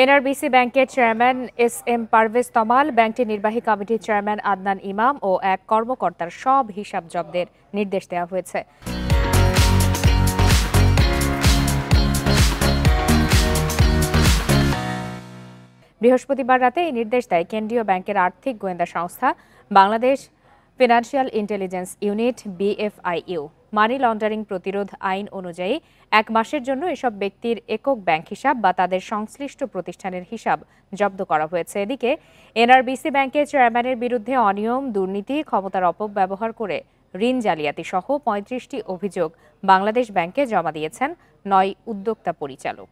NRBC ব্যাংকের chairman SM. Parvez তমাল, ব্যাংকটির নির্বাহী কমিটির চেয়ারম্যান আদনান ইমাম ও এক কর্মকর্তার সব হিসাব জব্দের নির্দেশ দেওয়া হয়েছে। বৃহস্পতিবার রাতে এই নির্দেশ দেয় কেন্দ্রীয় ব্যাংকের আর্থিক গোয়েন্দা সংস্থা Bangladesh financial intelligence unit (BFIU) money laundering প্রতিরোধ আইন অনুযায়ী 1 মাসের জন্য এসব ব্যক্তির একক ব্যাংক হিসাব বা তাদের সংশ্লিষ্ট প্রতিষ্ঠানের হিসাব জব্দ করা হয়েছে। এদিকে এনআরবিসি ব্যাংকের চেয়ারম্যানের বিরুদ্ধে অনিয়ম, দুর্নীতি, ক্ষমতার অপব্যবহার করে ঋণ জালিয়াতি সহ 35টি অভিযোগ বাংলাদেশ ব্যাংকে জমা দিয়েছেন 9 উদ্যোক্তা পরিচালক।